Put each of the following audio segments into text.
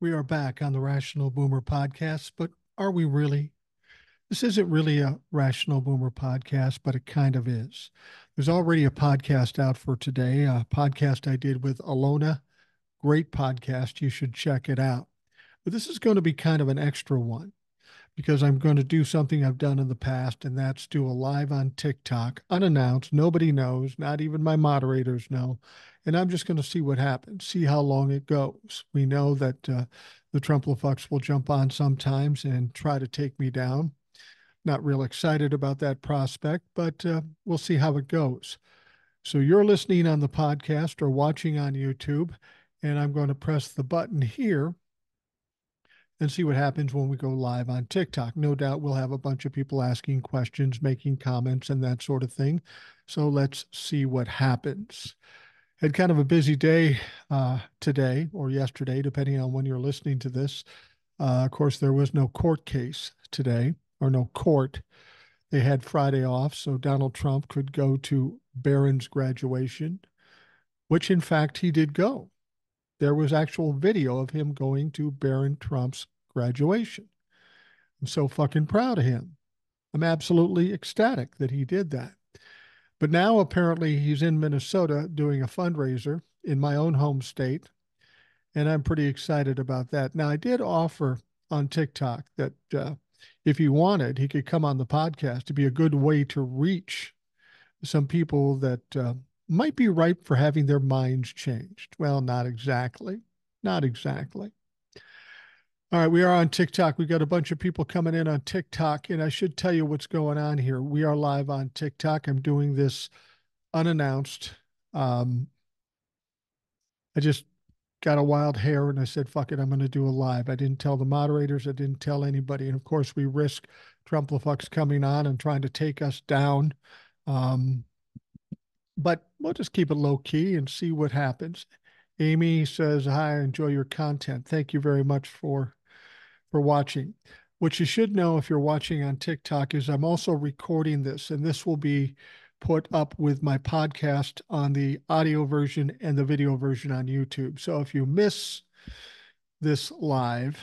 We are back on the Rational Boomer podcast, but are we really? This isn't really a Rational Boomer podcast, but it kind of is. There's already a podcast out for today, a podcast I did with Alona. Great podcast. You should check it out. But this is going to be kind of an extra one because I'm going to do something I've done in the past, and that's do a live on TikTok, unannounced. Nobody knows, not even my moderators know. And I'm just going to see what happens, see how long it goes. We know that the Trumplefucks will jump on sometimes and try to take me down. Not real excited about that prospect, but we'll see how it goes. So you're listening on the podcast or watching on YouTube, and I'm going to press the button here and see what happens when we go live on TikTok. No doubt we'll have a bunch of people asking questions, making comments, and that sort of thing. So let's see what happens. Had kind of a busy day today or yesterday, depending on when you're listening to this. Of course, there was no court case today or no court. They had Friday off, so Donald Trump could go to Barron's graduation, which in fact he did go. There was actual video of him going to Barron Trump's graduation. I'm so fucking proud of him. I'm absolutely ecstatic that he did that. But now apparently he's in Minnesota doing a fundraiser in my own home state, and I'm pretty excited about that. Now, I did offer on TikTok that if he wanted, he could come on the podcast to be a good way to reach some people that might be ripe for having their minds changed. Well, not exactly. Not exactly. All right, we are on TikTok. We got a bunch of people coming in on TikTok, and I should tell you what's going on here. We are live on TikTok. I'm doing this unannounced. Um, I just got a wild hair and I said, fuck it, I'm going to do a live. I didn't tell the moderators. I didn't tell anybody. And of course, we risk Trumplefucks coming on and trying to take us down. Um, but we'll just keep it low key and see what happens. Amy says, hi, I enjoy your content. Thank you very much for watching. What you should know if you're watching on TikTok is I'm also recording this, and this will be put up with my podcast on the audio version and the video version on YouTube. So if you miss this live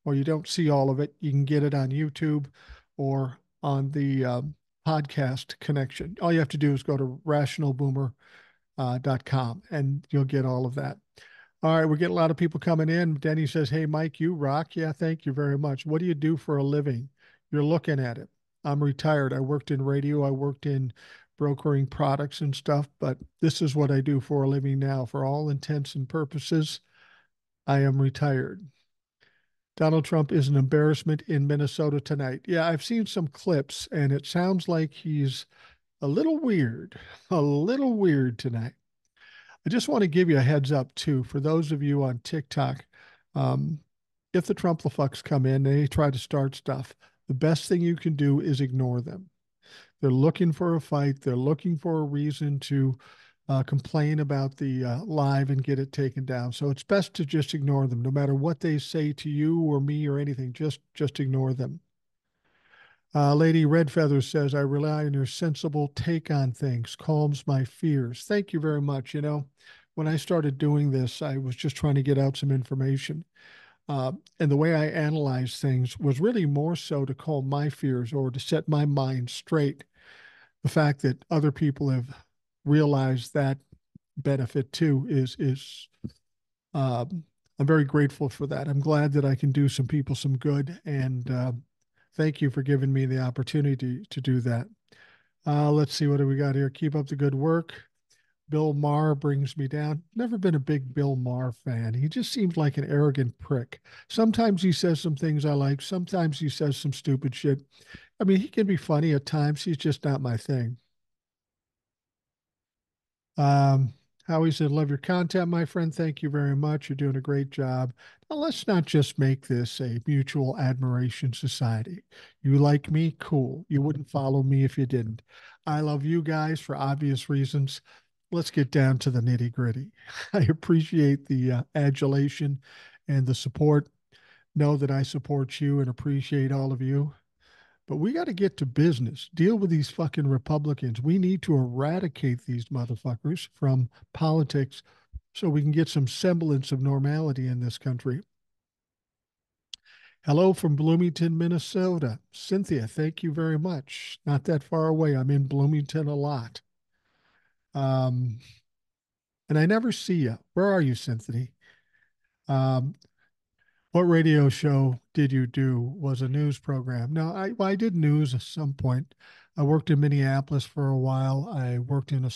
or you don't see all of it, you can get it on YouTube or on the podcast connection. All you have to do is go to rationalboomer.com and you'll get all of that. All right, we're getting a lot of people coming in. Denny says, hey, Mike, you rock. Yeah, thank you very much. What do you do for a living? You're looking at it. I'm retired. I worked in radio. I worked in brokering products and stuff, but this is what I do for a living now. For all intents and purposes, I am retired. Donald Trump is an embarrassment in Minnesota tonight. Yeah, I've seen some clips, and it sounds like he's a little weird tonight. I just want to give you a heads up too for those of you on TikTok. Um, if the Trumplefucks come in, they try to start stuff. The best thing you can do is ignore them. They're looking for a fight. They're looking for a reason to complain about the live and get it taken down. So it's best to just ignore them, no matter what they say to you or me or anything. Just ignore them. Lady Red Feathers says, I rely on your sensible take on things, calms my fears. Thank you very much. You know, when I started doing this, I was just trying to get out some information. And the way I analyzed things was really more so to calm my fears or to set my mind straight. The fact that other people have realized that benefit too is I'm very grateful for that. I'm glad that I can do some people some good, and thank you for giving me the opportunity to do that. Let's see what do we got here. Keep up the good work. Bill Maher brings me down. Never been a big Bill Maher fan. He just seems like an arrogant prick. Sometimes he says some things I like. Sometimes he says some stupid shit. I mean, he can be funny at times. He's just not my thing. Um, Howie said, love your content, my friend. Thank you very much. You're doing a great job. Now, let's not just make this a mutual admiration society. You like me? Cool. You wouldn't follow me if you didn't. I love you guys for obvious reasons. Let's get down to the nitty gritty. I appreciate the adulation and the support. Know that I support you and appreciate all of you. But we got to get to business. Deal with these fucking Republicans. We need to eradicate these motherfuckers from politics so we can get some semblance of normality in this country. Hello from Bloomington, Minnesota. Cynthia, thank you very much. Not that far away. I'm in Bloomington a lot. Um, and I never see you. Where are you, Cynthia? Um, what radio show did you do? Was a news program? No, I did news at some point. I worked in Minneapolis for a while. I worked in a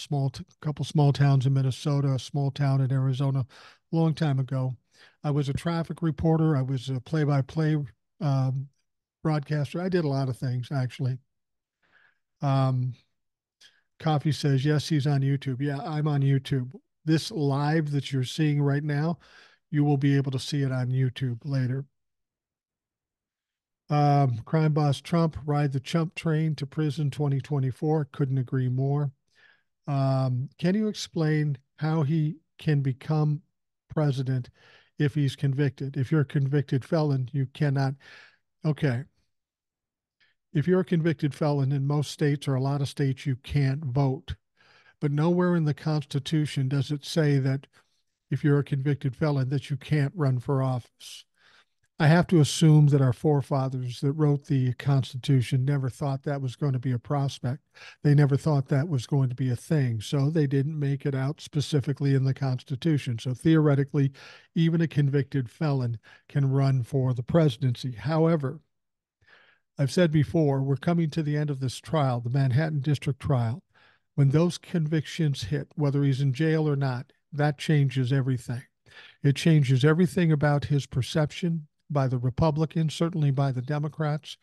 couple small towns in Minnesota, a small town in Arizona, a long time ago. I was a traffic reporter. I was a play-by-play um, broadcaster. I did a lot of things actually. Um, Coffee says yes, he's on YouTube. Yeah, I'm on YouTube. This live that you're seeing right now, you will be able to see it on YouTube later. Crime boss Trump ride the chump train to prison 2024. Couldn't agree more. Can you explain how he can become president if he's convicted? If you're a convicted felon, you cannot. Okay. If you're a convicted felon in most states or a lot of states, you can't vote. But nowhere in the Constitution does it say that if you're a convicted felon that you can't run for office. I have to assume that our forefathers that wrote the Constitution never thought that was going to be a prospect. They never thought that was going to be a thing. So they didn't make it out specifically in the Constitution. So theoretically, even a convicted felon can run for the presidency. However, I've said before, we're coming to the end of this trial, the Manhattan District trial. When those convictions hit, whether he's in jail or not, that changes everything. It changes everything about his perception by the Republicans, certainly by the Democrats.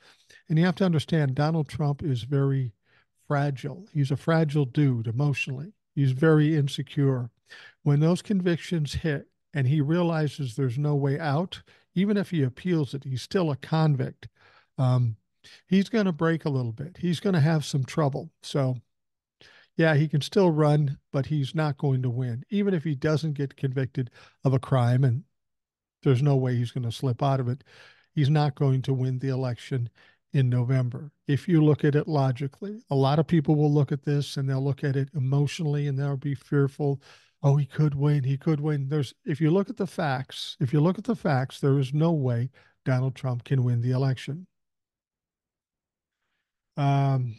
And you have to understand, Donald Trump is very fragile. He's a fragile dude emotionally. He's very insecure. When those convictions hit and he realizes there's no way out, even if he appeals it, he's still a convict. Um, he's going to break a little bit. He's going to have some trouble. So, yeah, he can still run, but he's not going to win, even if he doesn't get convicted of a crime. And there's no way he's going to slip out of it. He's not going to win the election in November. If you look at it logically, a lot of people will look at this and they'll look at it emotionally and they'll be fearful. Oh, he could win. He could win. If you look at the facts, there is no way Donald Trump can win the election. Um,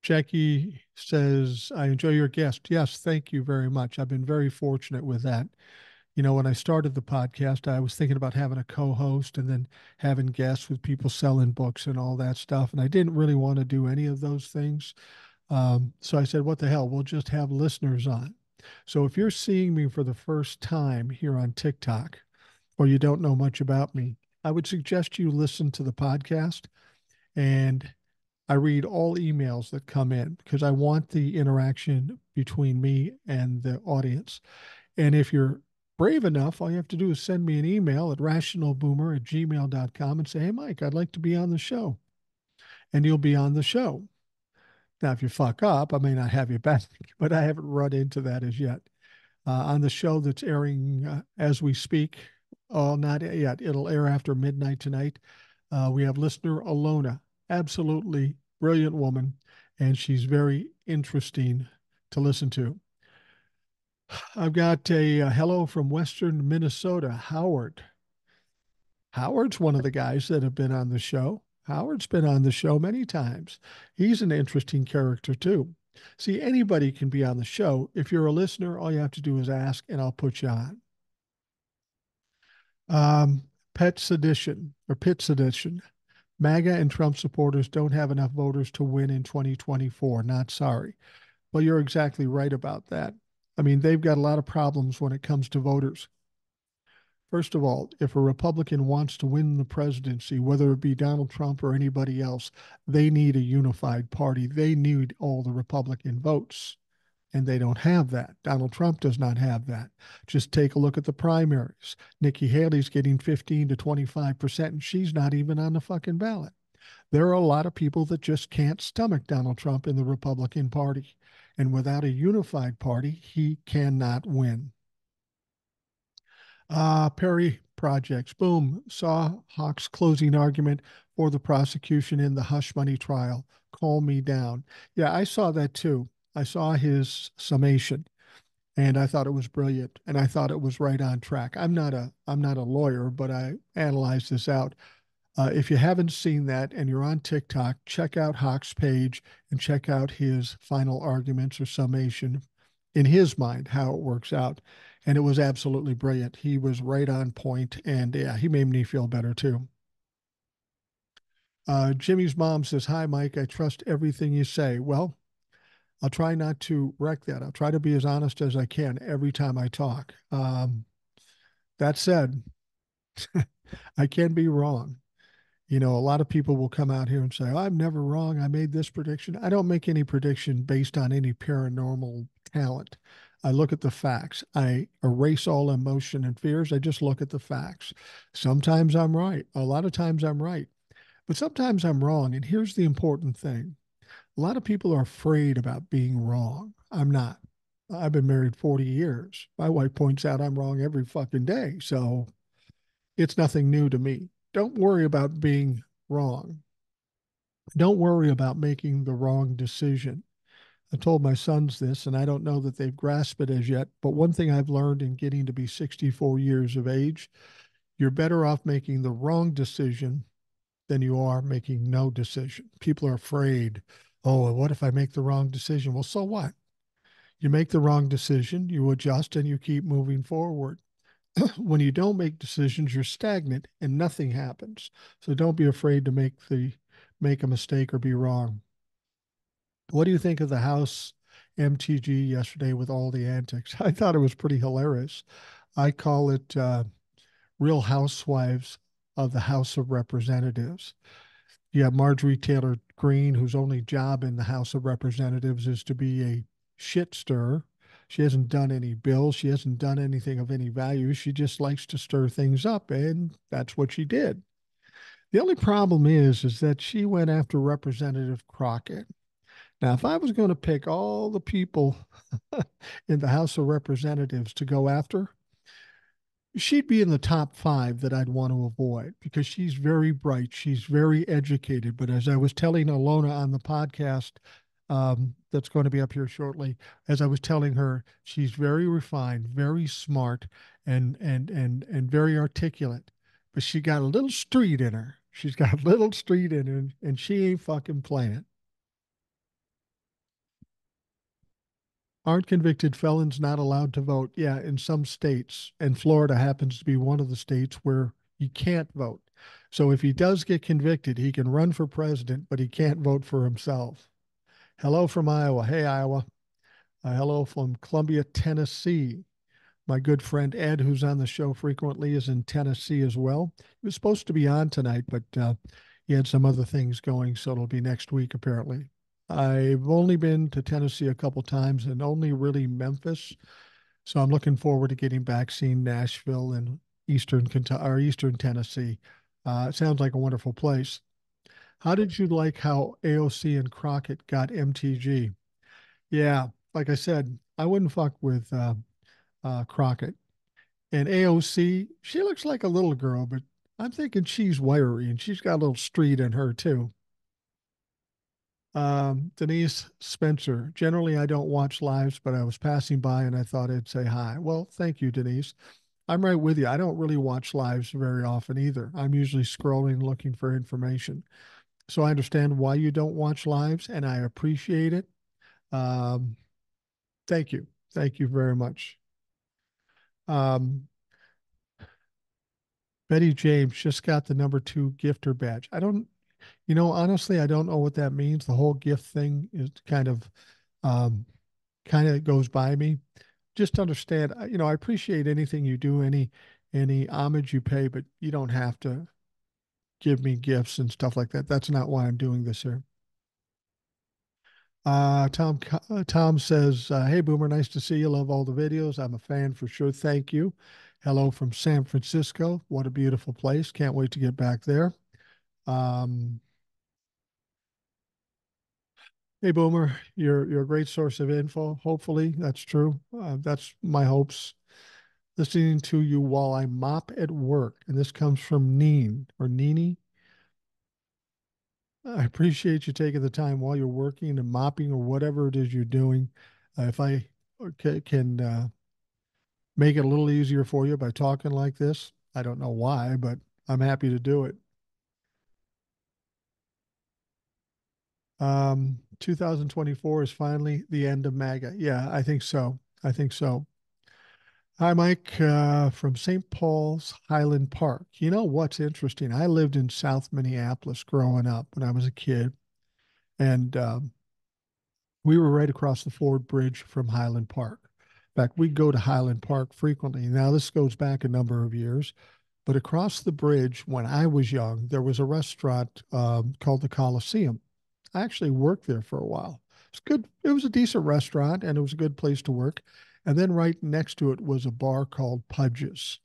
Jackie says, I enjoy your guest. Yes, thank you very much. I've been very fortunate with that. You know, when I started the podcast, I was thinking about having a co host and then having guests with people selling books and all that stuff. And I didn't really want to do any of those things. So I said, what the hell? We'll just have listeners on. So if you're seeing me for the first time here on TikTok or you don't know much about me, I would suggest you listen to the podcast. And I read all emails that come in because I want the interaction between me and the audience. And if you're brave enough, all you have to do is send me an email at rationalboomer@gmail.com and say, hey, Mike, I'd like to be on the show. And you'll be on the show. Now, if you fuck up, I may not have you back, but I haven't run into that as yet. On the show that's airing as we speak, oh, not yet. It'll air after midnight tonight. We have listener Alona, absolutely brilliant woman, and she's very interesting to listen to. I've got a hello from Western Minnesota, Howard. Howard's one of the guys that have been on the show. Howard's been on the show many times. He's an interesting character too. See, anybody can be on the show. If you're a listener, all you have to do is ask, and I'll put you on. Pet sedition or pit sedition. MAGA and Trump supporters don't have enough voters to win in 2024. Not sorry. Well, you're exactly right about that. I mean, they've got a lot of problems when it comes to voters. First of all, if a Republican wants to win the presidency, whether it be Donald Trump or anybody else, they need a unified party. They need all the Republican votes, and they don't have that. Donald Trump does not have that. Just take a look at the primaries. Nikki Haley's getting 15 to 25%, and she's not even on the fucking ballot. There are a lot of people that just can't stomach Donald Trump in the Republican Party. And without a unified party, he cannot win. Perry Projects. Boom. Saw Hawk's closing argument for the prosecution in the hush money trial. Calm me down. Yeah, I saw that too. I saw his summation. And I thought it was brilliant, and I thought it was right on track. I'm not a lawyer, but I analyzed this out. If you haven't seen that and you're on TikTok, check out Hawk's page and check out his final arguments or summation in his mind, how it works out. And it was absolutely brilliant. He was right on point, and yeah, he made me feel better too. Jimmy's mom says, "Hi, Mike. I trust everything you say." Well, I'll try not to wreck that. I'll try to be as honest as I can every time I talk. That said, I can be wrong. A lot of people will come out here and say, "Oh, I'm never wrong. I made this prediction." I don't make any prediction based on any paranormal talent. I look at the facts. I erase all emotion and fears. I just look at the facts. Sometimes I'm right. A lot of times I'm right, but sometimes I'm wrong. And here's the important thing: a lot of people are afraid about being wrong. I'm not. I've been married 40 years. My wife points out I'm wrong every fucking day. So it's nothing new to me. Don't worry about being wrong. Don't worry about making the wrong decision. I told my sons this, and I don't know that they've grasped it as yet. But one thing I've learned in getting to be 64 years of age, you're better off making the wrong decision than you are making no decision. People are afraid. Oh, what if I make the wrong decision? Well, so what? You make the wrong decision, you adjust, and you keep moving forward. When you don't make decisions, you're stagnant and nothing happens. So don't be afraid to make a mistake or be wrong. What do you think of the House MTG yesterday with all the antics? I thought it was pretty hilarious. I call it Real Housewives of the House of Representatives. You have Marjorie Taylor Greene, whose only job in the House of Representatives is to be a shit stirrer. She hasn't done any bills. She hasn't done anything of any value. She just likes to stir things up, and that's what she did. The only problem is that she went after Representative Crockett. Now, if I was going to pick all the people in the House of Representatives to go after, she'd be in the top five that I'd want to avoid because she's very bright. She's very educated. But as I was telling Alona on the podcast, that's going to be up here shortly, as I was telling her, she's very refined, very smart, and very articulate. But she got a little street in her. She's got a little street in her, and she ain't fucking playing. Aren't convicted felons not allowed to vote? Yeah, in some states, and Florida happens to be one of the states where you can't vote. So if he does get convicted, he can run for president, but he can't vote for himself. Hello from Iowa. Hey, Iowa. Hello from Columbia, Tennessee. My good friend Ed, who's on the show frequently, is in Tennessee as well. He was supposed to be on tonight, but he had some other things going, so it'll be next week, apparently. I've only been to Tennessee a couple times and only really Memphis. So I'm looking forward to getting back, seeing Nashville and Eastern Kentucky or Eastern Tennessee. It sounds like a wonderful place. How did you like how AOC and Crockett got MTG? Yeah, like I said, I wouldn't fuck with Crockett. And AOC, she looks like a little girl, but I'm thinking she's wiry and she's got a little street in her too. Denise Spencer. Generally, I don't watch lives, but I was passing by and I thought I'd say hi. Well, thank you, Denise. I'm right with you. I don't really watch lives very often either. I'm usually scrolling looking for information. So I understand why you don't watch lives and I appreciate it. Um, thank you. Thank you very much. Um, Betty James just got the number 2 gifter badge. I don't, honestly, I don't know what that means. The whole gift thing is um, kind of goes by me. Just understand, I appreciate anything you do, any homage you pay, but you don't have to give me gifts and stuff like that. That's not why I'm doing this here. Tom says, "Hey Boomer, nice to see you. Love all the videos. I'm a fan for sure. Thank you. Hello from San Francisco. What a beautiful place. Can't wait to get back there." Um, Hey Boomer, you're a great source of info. Hopefully that's true. That's my hopes. Listening to you while I mop at work, and this comes from Neen or Nini. I appreciate you taking the time while you're working and mopping or whatever it is you're doing. If I can make it a little easier for you by talking like this. I don't know why, but I'm happy to do it. 2024 is finally the end of MAGA. Yeah, I think so. I think so. Hi, Mike, from St. Paul's Highland Park. You know what's interesting? I lived in South Minneapolis growing up when I was a kid, and we were right across the Ford Bridge from Highland Park. In fact, we go to Highland Park frequently. Now, this goes back a number of years, but across the bridge, when I was young, there was a restaurant called the Coliseum. I actually worked there for a while. It's good. It was a decent restaurant and it was a good place to work. And then right next to it was a bar called Pudge's.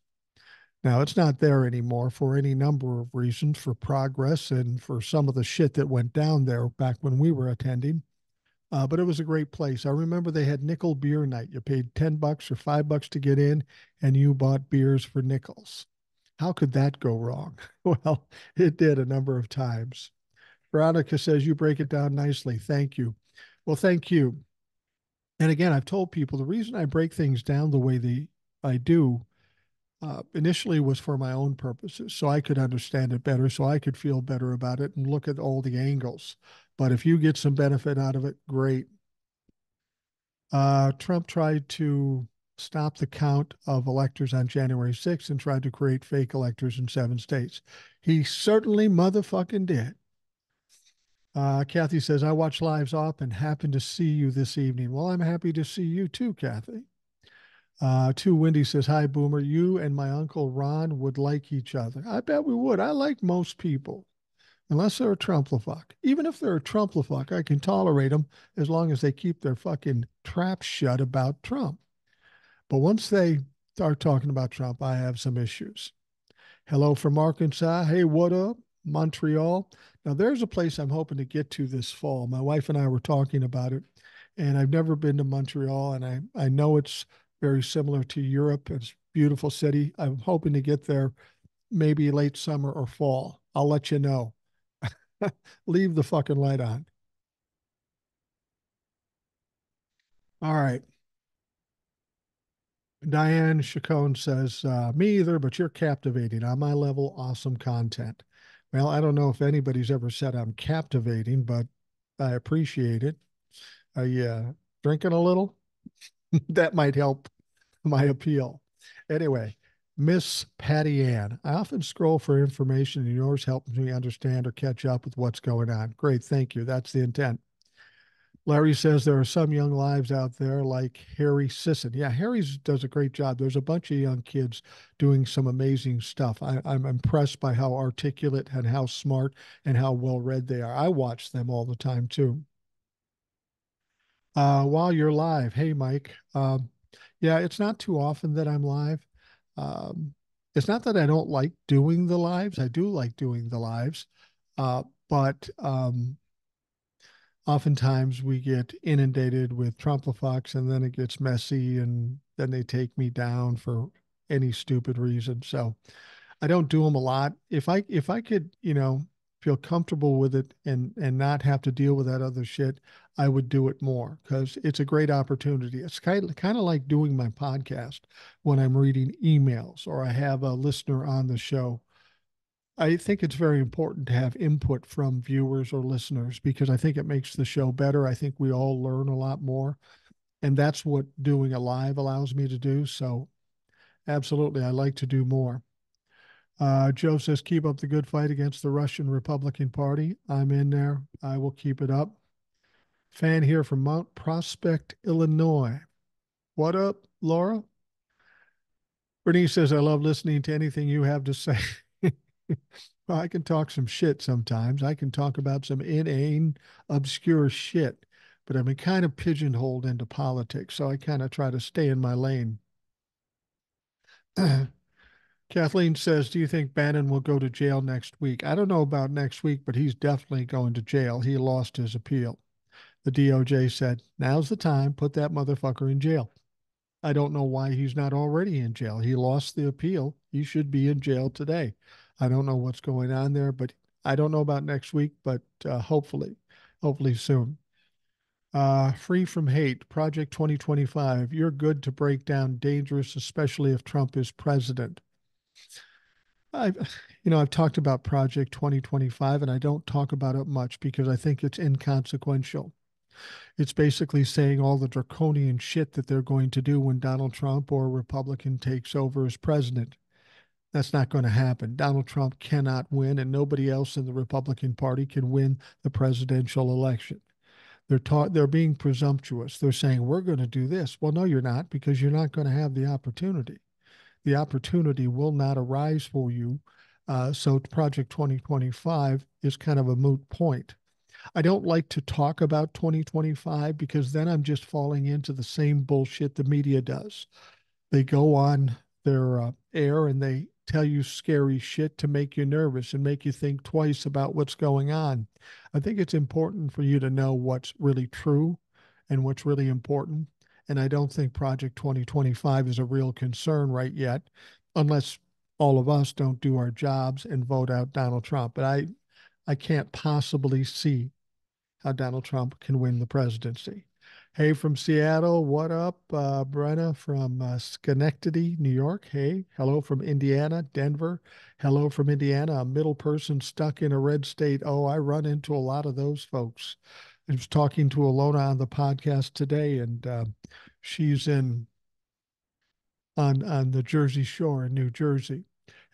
Now, it's not there anymore for any number of reasons, for progress and for some of the shit that went down there back when we were attending. But it was a great place. I remember they had nickel beer night. You paid $10 or $5 to get in, and you bought beers for nickels. How could that go wrong? Well, it did a number of times. Veronica says you break it down nicely. Thank you. Well, thank you. And again, I've told people the reason I break things down the way I do initially was for my own purposes, so I could understand it better, so I could feel better about it and look at all the angles. But if you get some benefit out of it, great. Trump tried to stop the count of electors on January 6th and tried to create fake electors in 7 states. He certainly motherfucking did. Kathy says, I watch lives off and happen to see you this evening. Well, I'm happy to see you too, Kathy. Two Wendy says, hi, Boomer. You and my Uncle Ron would like each other. I bet we would. I like most people, unless they're a Trumplafuck. Even if they're a Trumplafuck, I can tolerate them as long as they keep their fucking trap shut about Trump. But once they start talking about Trump, I have some issues. Hello from Arkansas. Hey, what up? Montreal. Now, there's a place I'm hoping to get to this fall. My wife and I were talking about it, and I've never been to Montreal, and I know it's very similar to Europe. It's a beautiful city. I'm hoping to get there maybe late summer or fall. I'll let you know. Leave the fucking light on. All right. Diane Chacon says, me either, but you're captivating. On my level, awesome content. Well, I don't know if anybody's ever said I'm captivating, but I appreciate it. Are you drinking a little? That might help my appeal. Anyway, Miss Patty Ann, I often scroll for information and yours helps me understand or catch up with what's going on. Great, thank you. That's the intent. Larry says there are some young lives out there like Harry Sisson. Yeah, Harry's does a great job. There's a bunch of young kids doing some amazing stuff. I'm impressed by how articulate and how smart and how well read they are. I watch them all the time too. While you're live, hey Mike. Yeah, it's not too often that I'm live. Um, it's not that I don't like doing the lives. I do like doing the lives, but oftentimes we get inundated with Trumplafox and then it gets messy and then they take me down for any stupid reason. So I don't do them a lot. If I could, feel comfortable with it and not have to deal with that other shit, I would do it more because it's a great opportunity. It's kind of like doing my podcast when I'm reading emails or I have a listener on the show. I think it's very important to have input from viewers or listeners because I think it makes the show better. I think we all learn a lot more. And that's what doing a live allows me to do. So, absolutely, I like to do more. Joe says, keep up the good fight against the Russian Republican Party. I'm in there. I will keep it up. Fan here from Mount Prospect, Illinois. What up, Laura? Bernice says, I love listening to anything you have to say. Well, I can talk some shit sometimes. I can talk about some inane, obscure shit, but I've been kind of pigeonholed into politics, so I kind of try to stay in my lane. Kathleen says, do you think Bannon will go to jail next week? I don't know about next week, but he's definitely going to jail. He lost his appeal. The DOJ said, now's the time, put that motherfucker in jail. I don't know why he's not already in jail. He lost the appeal. He should be in jail today. I don't know what's going on there, but I don't know about next week, but hopefully soon. Free from hate, Project 2025. You're good to break down dangerous, especially if Trump is president. I've talked about Project 2025 and I don't talk about it much because I think it's inconsequential. It's basically saying all the draconian shit that they're going to do when Donald Trump or a Republican takes over as president. That's not going to happen. Donald Trump cannot win, and nobody else in the Republican Party can win the presidential election. They're being presumptuous. They're saying we're going to do this. Well, no, you're not, because you're not going to have the opportunity. The opportunity will not arise for you. So Project 2025 is kind of a moot point. I don't like to talk about 2025 because then I'm just falling into the same bullshit the media does. They go on their air and they tell you scary shit to make you nervous and make you think twice about what's going on. I think it's important for you to know what's really true and what's really important. And I don't think Project 2025 is a real concern right yet, unless all of us don't do our jobs and vote out Donald Trump. But I can't possibly see how Donald Trump can win the presidency. Hey, from Seattle, what up? Brenna from Schenectady, New York. Hey, hello from Indiana, Denver. Hello from Indiana, a middle person stuck in a red state. Oh, I run into a lot of those folks. I was talking to Alona on the podcast today, and she's in on the Jersey Shore in New Jersey,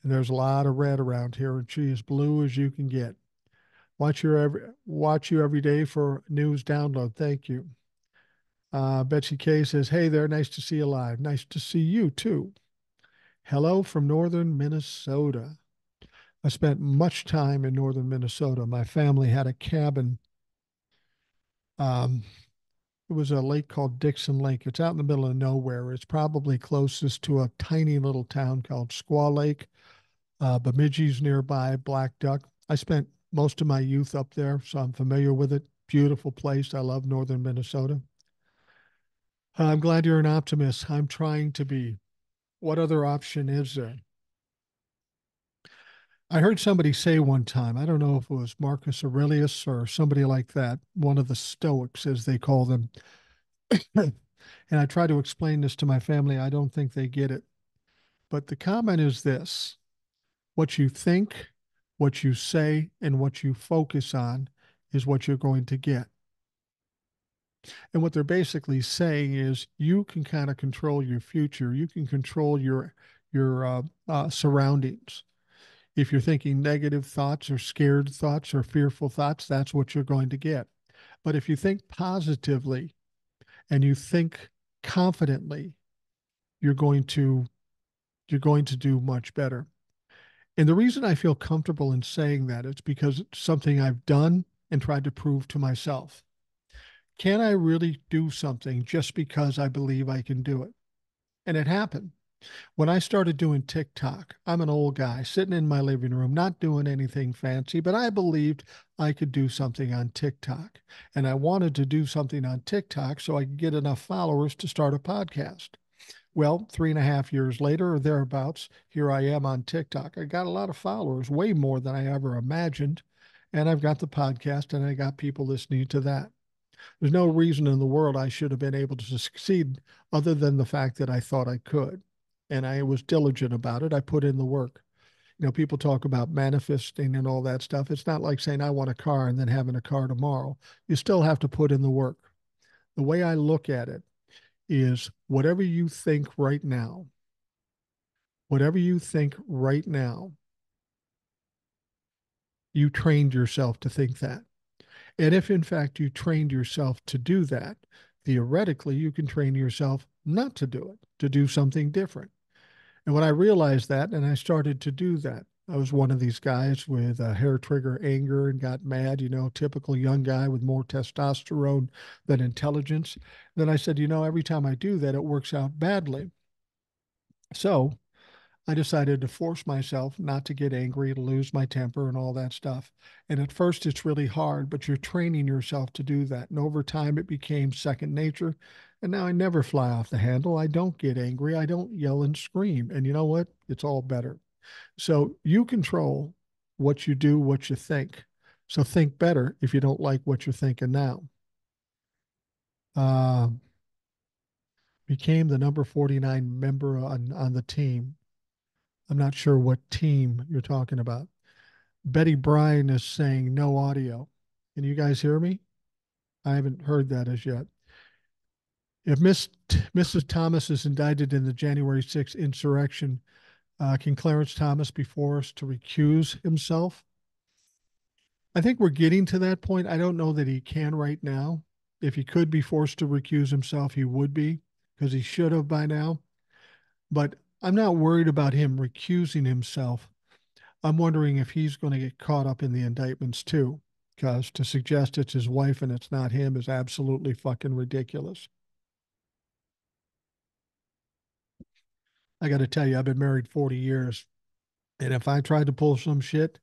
and there's a lot of red around here, and she is blue as you can get. Watch you every day for news download. Thank you. Betsy K says, "Hey there, nice to see you live. Nice to see you too. Hello from northern Minnesota. I spent much time in northern Minnesota. My family had a cabin. Um, it was a lake called Dixon Lake. It's out in the middle of nowhere. It's probably closest to a tiny little town called Squaw Lake. Bemidji's nearby, Black Duck. I spent most of my youth up there, so I'm familiar with it. Beautiful place. I love northern Minnesota. I'm glad you're an optimist. I'm trying to be. What other option is there? I heard somebody say one time, I don't know if it was Marcus Aurelius or somebody like that, one of the Stoics, as they call them. And I try to explain this to my family. I don't think they get it. But the comment is this: what you think, what you say, and what you focus on is what you're going to get. And what they're basically saying is you can kind of control your future. You can control your surroundings. If you're thinking negative thoughts or scared thoughts or fearful thoughts, that's what you're going to get. But if you think positively and you think confidently, you're going to you're going to do much better. And the reason I feel comfortable in saying that is because it's something I've done and tried to prove to myself. Can I really do something just because I believe I can do it? And it happened. When I started doing TikTok, I'm an old guy sitting in my living room, not doing anything fancy, but I believed I could do something on TikTok. And I wanted to do something on TikTok so I could get enough followers to start a podcast. Well, 3.5 years later or thereabouts, here I am on TikTok. I got a lot of followers, way more than I ever imagined. And I've got the podcast and I got people listening to that. There's no reason in the world I should have been able to succeed other than the fact that I thought I could. And I was diligent about it. I put in the work. People talk about manifesting and all that stuff. It's not like saying I want a car and then having a car tomorrow. You still have to put in the work. The way I look at it is whatever you think right now, you trained yourself to think that. And if in fact you trained yourself to do that, theoretically, you can train yourself not to do it, to do something different. And when I realized that and I started to do that, I was one of these guys with a hair trigger anger and got mad, typical young guy with more testosterone than intelligence. Then I said, every time I do that, it works out badly. So I decided to force myself not to get angry, to lose my temper, and all that stuff. And at first, it's really hard, but you're training yourself to do that. And over time, it became second nature. And now I never fly off the handle. I don't get angry. I don't yell and scream. And you know what? It's all better. So you control what you do, what you think. So think better if you don't like what you're thinking now. Uh, became the number 49 member on the team. I'm not sure what team you're talking about. Betty Bryan is saying no audio. Can you guys hear me? I haven't heard that as yet. If Mrs. Thomas is indicted in the January 6th insurrection, can Clarence Thomas be forced to recuse himself? I think we're getting to that point. I don't know that he can right now. If he could be forced to recuse himself, he would be because he should have by now. But I'm not worried about him recusing himself. I'm wondering if he's going to get caught up in the indictments too, because to suggest it's his wife and it's not him is absolutely fucking ridiculous. I got to tell you, I've been married 40 years. And if I tried to pull some shit,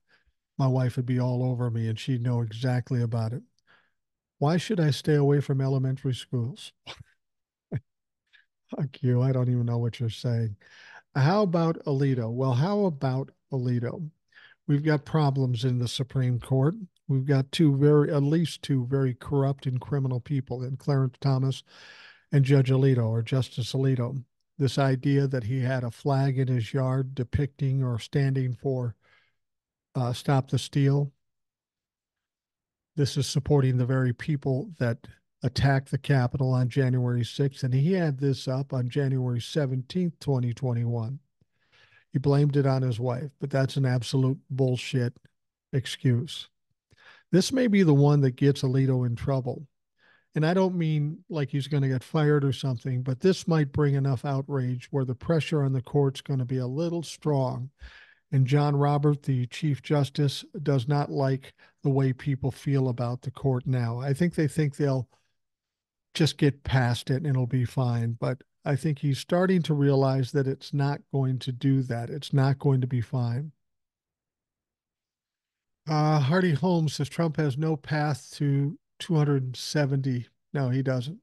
my wife would be all over me and she'd know exactly about it. Why should I stay away from elementary schools? Fuck you. I don't even know what you're saying. How about Alito? Well, how about Alito? We've got problems in the Supreme Court. We've got at least two very corrupt and criminal people in Clarence Thomas and Judge Alito or Justice Alito. This idea that he had a flag in his yard depicting or standing for Stop the Steal. This is supporting the very people that attacked the Capitol on January 6th. And he had this up on January 17th, 2021. He blamed it on his wife, but that's an absolute bullshit excuse. This may be the one that gets Alito in trouble. And I don't mean like he's going to get fired or something, but this might bring enough outrage where the pressure on the court's going to be a little strong. And John Robert, the Chief Justice, does not like the way people feel about the court now. I think they'll just get past it and it'll be fine. But I think he's starting to realize that it's not going to do that. It's not going to be fine. Hardy Holmes says Trump has no path to 270. No, he doesn't.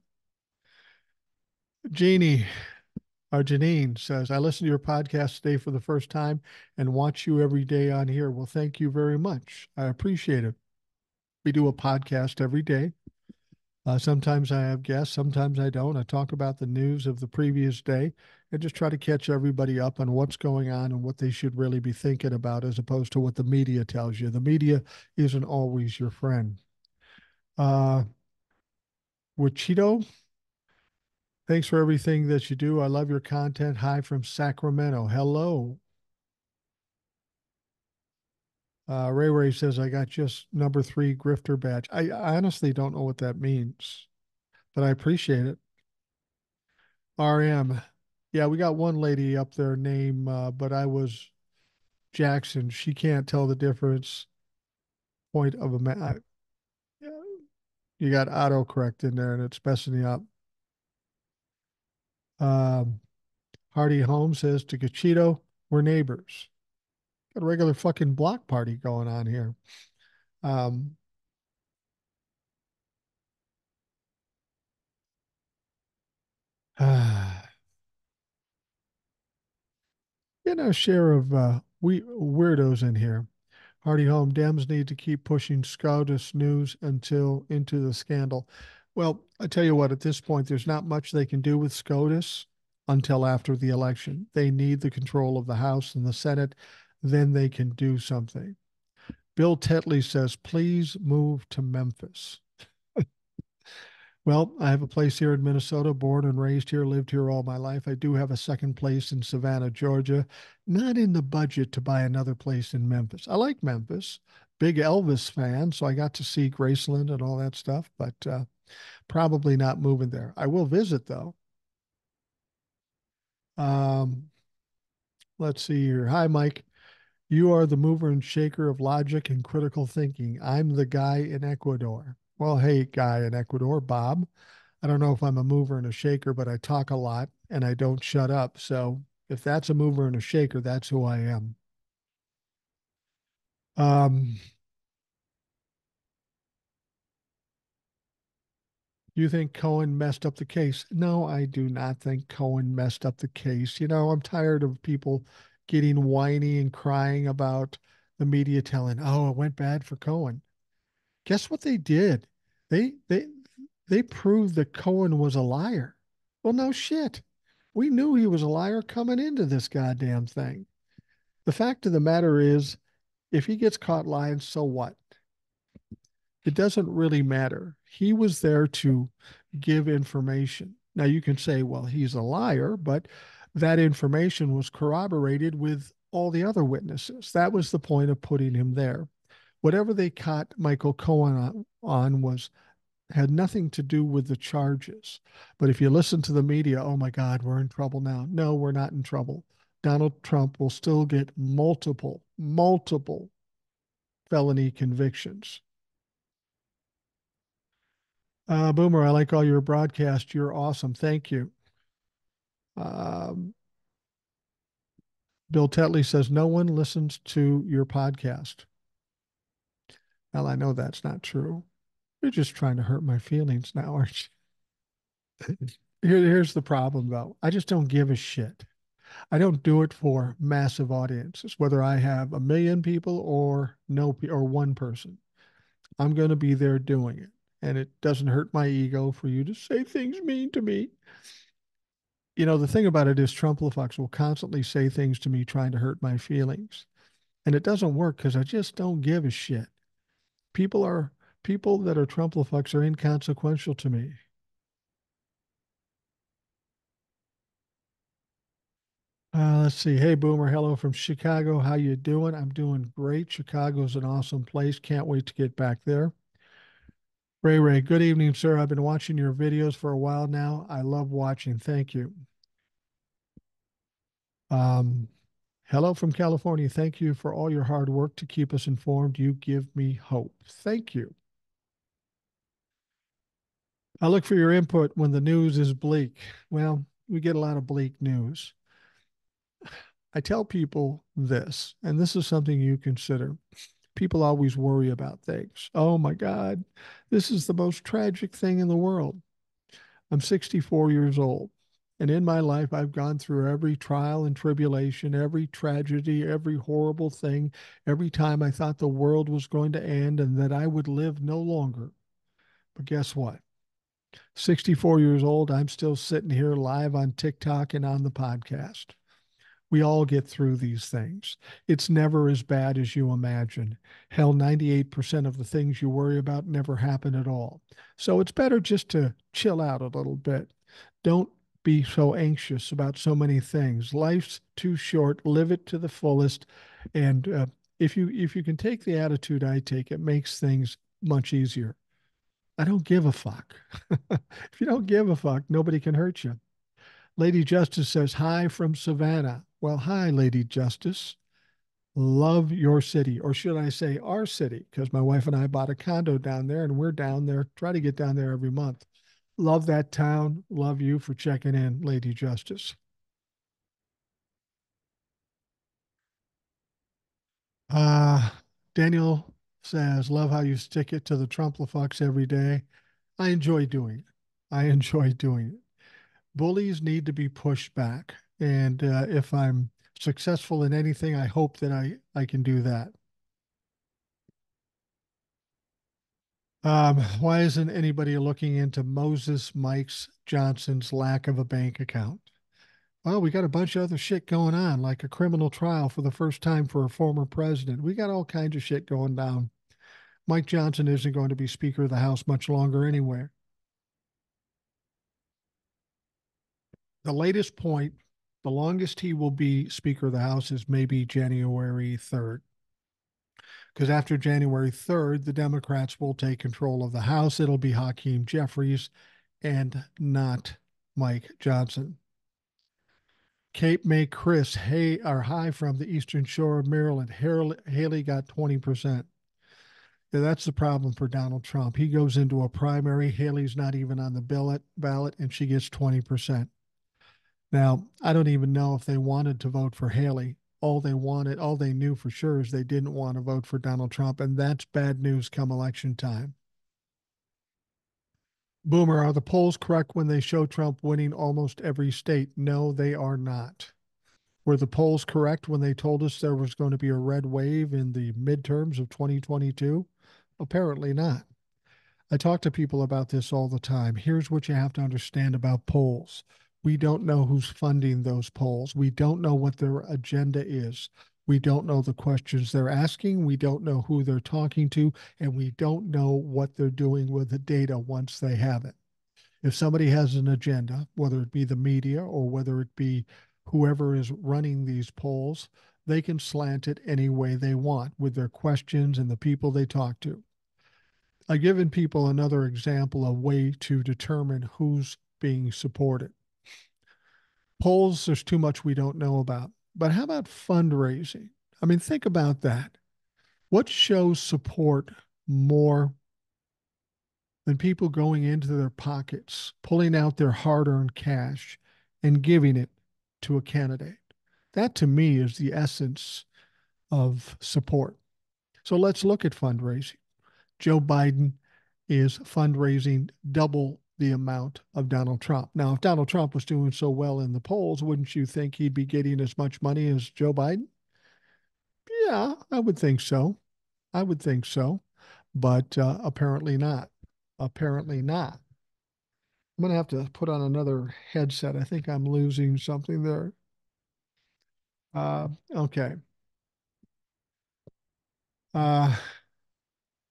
Jeannie, Janine says, I listen to your podcast today for the first time and watch you every day on here. Well, thank you very much. I appreciate it. We do a podcast every day. Sometimes I have guests, sometimes I don't. I talk about the news of the previous day and just try to catch everybody up on what's going on and what they should really be thinking about as opposed to what the media tells you. The media isn't always your friend. Uh, Wichito, thanks for everything that you do. I love your content. Hi from Sacramento. Hello. Ray Ray says, I got just number 3 grifter badge. I honestly don't know what that means, but I appreciate it. RM. Yeah, we got one lady up there named, but I was Jackson. She can't tell the difference. Point of a man. You got autocorrect in there and it's messing you up. Um, Hardy Holmes says to Gachito, we're neighbors. Got a regular fucking block party going on here. Um, share of we weirdos in here. Hardy Home Dems need to keep pushing SCOTUS news until into the scandal. Well, I tell you what, at this point, there's not much they can do with SCOTUS until after the election. They need the control of the House and the Senate. Then they can do something. Bill Tetley says, please move to Memphis. Well, I have a place here in Minnesota, born and raised here, lived here all my life. I do have a second place in Savannah, Georgia. Not in the budget to buy another place in Memphis. I like Memphis, big Elvis fan, so I got to see Graceland and all that stuff, but probably not moving there. I will visit though. Um, let's see here. Hi, Mike. You are the mover and shaker of logic and critical thinking. I'm the guy in Ecuador. Well, hey, guy in Ecuador, Bob. I don't know if I'm a mover and a shaker, but I talk a lot and I don't shut up. So if that's a mover and a shaker, that's who I am. Um, you think Cohen messed up the case? No, I do not think Cohen messed up the case. I'm tired of people getting whiny and crying about the media telling, "Oh, it went bad for Cohen." Guess what they did? They They proved that Cohen was a liar. Well, no shit. We knew he was a liar coming into this goddamn thing. The fact of the matter is, if he gets caught lying, so what? It doesn't really matter. He was there to give information. Now, you can say, well, he's a liar, but that information was corroborated with all the other witnesses. That was the point of putting him there. Whatever they caught Michael Cohen on was had nothing to do with the charges. But if you listen to the media, oh my God, we're in trouble now. No, we're not in trouble. Donald Trump will still get multiple felony convictions. Boomer, I like all your broadcasts. You're awesome. Thank you. Um, Bill Tetley says, no one listens to your podcast. Well, I know that's not true. You're just trying to hurt my feelings now, aren't you? Here's the problem, though. I just don't give a shit. I don't do it for massive audiences, whether I have a million people or no or one person. I'm going to be there doing it. And it doesn't hurt my ego for you to say things mean to me. You know, the thing about it is Trumplifucks will constantly say things to me trying to hurt my feelings. And it doesn't work because I just don't give a shit. People are people that are Trumplifucks are inconsequential to me. Let's see. Hey, Boomer. Hello from Chicago. How you doing? I'm doing great. Chicago's an awesome place. Can't wait to get back there. Ray, good evening, sir. I've been watching your videos for a while now. I love watching. Thank you. Um, Hello from California. Thank you for all your hard work to keep us informed. You give me hope. Thank you. I look for your input when the news is bleak. Well, we get a lot of bleak news. I tell people this, and this is something you consider. People always worry about things. Oh my God, this is the most tragic thing in the world. I'm 64 years old. And in my life, I've gone through every trial and tribulation, every tragedy, every horrible thing, every time I thought the world was going to end and that I would live no longer. But guess what? 64 years old, I'm still sitting here live on TikTok and on the podcast. We all get through these things. It's never as bad as you imagine. Hell, 98% of the things you worry about never happen at all. So it's better just to chill out a little bit. Don't be so anxious about so many things. Life's too short. Live it to the fullest. And if you can take the attitude I take, it makes things much easier. I don't give a fuck. If you don't give a fuck, nobody can hurt you. Lady Justice says, hi from Savannah. Well, hi, Lady Justice. Love your city, or should I say our city, because my wife and I bought a condo down there and we're down there, try to get down there every month. Love that town. Love you for checking in, Lady Justice. Uh, Daniel says, love how you stick it to the Trumplifucks every day. I enjoy doing it. I enjoy doing it. Bullies need to be pushed back. And if I'm successful in anything, I hope that I can do that. Why isn't anybody looking into Moses Mike's Johnson's lack of a bank account? Well, we got a bunch of other shit going on, like a criminal trial for the first time for a former president. We got all kinds of shit going down. Mike Johnson isn't going to be Speaker of the House much longer anyway. The latest point, the longest he will be Speaker of the House is maybe January 3rd. Because after January 3rd, the Democrats will take control of the House. It'll be Hakeem Jeffries and not Mike Johnson. Cape May Chris, hey, are high from the Eastern Shore of Maryland. Haley got 20%. Yeah, that's the problem for Donald Trump. He goes into a primary. Haley's not even on the ballot, and she gets 20%. Now, I don't even know if they wanted to vote for Haley. All they knew for sure is they didn't want to vote for Donald Trump, and that's bad news come election time. Boomer, are the polls correct when they show Trump winning almost every state? No, they are not. Were the polls correct when they told us there was going to be a red wave in the midterms of 2022? Apparently not. I talk to people about this all the time. Here's what you have to understand about polls. We don't know who's funding those polls. We don't know what their agenda is. We don't know the questions they're asking. We don't know who they're talking to, and we don't know what they're doing with the data once they have it. If somebody has an agenda, whether it be the media or whether it be whoever is running these polls, they can slant it any way they want with their questions and the people they talk to. I've given people another example, a way to determine who's being supported. Polls, there's too much we don't know about. But how about fundraising? I mean, think about that. What shows support more than people going into their pockets, pulling out their hard earned cash and giving it to a candidate? That to me is the essence of support. So let's look at fundraising. Joe Biden is fundraising double the amount of Donald Trump. Now, if Donald Trump was doing so well in the polls, wouldn't you think he'd be getting as much money as Joe Biden? Yeah, I would think so. I would think so. But apparently not. Apparently not. I'm going to have to put on another headset. I think I'm losing something there. Okay. Uh,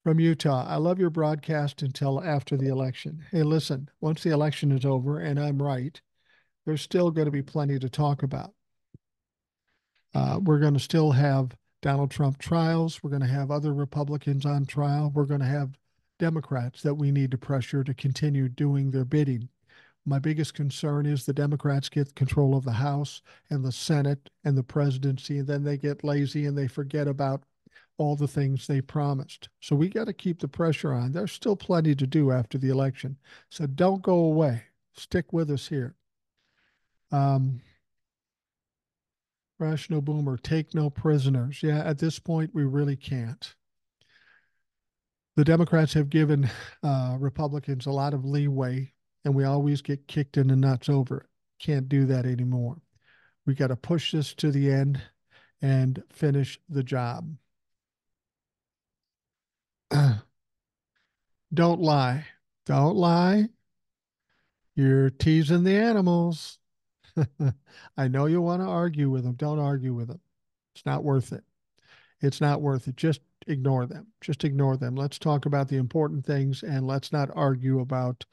from Utah, I love your broadcast until after the election. Hey, listen, once the election is over and I'm right, there's still going to be plenty to talk about. We're going to still have Donald Trump trials. We're going to have other Republicans on trial. We're going to have Democrats that we need to pressure to continue doing their bidding. My biggest concern is the Democrats get control of the House and the Senate and the presidency, and then they get lazy and they forget about all the things they promised. So we got to keep the pressure on. There's still plenty to do after the election. So don't go away. Stick with us here. Um, Rational Boomer, take no prisoners. Yeah, at this point, we really can't. The Democrats have given Republicans a lot of leeway, and we always get kicked in the nuts over it. Can't do that anymore. We got to push this to the end and finish the job. Don't lie. Don't lie. You're teasing the animals. I know you want to argue with them. Don't argue with them. It's not worth it. It's not worth it. Just ignore them. Just ignore them. Let's talk about the important things and let's not argue about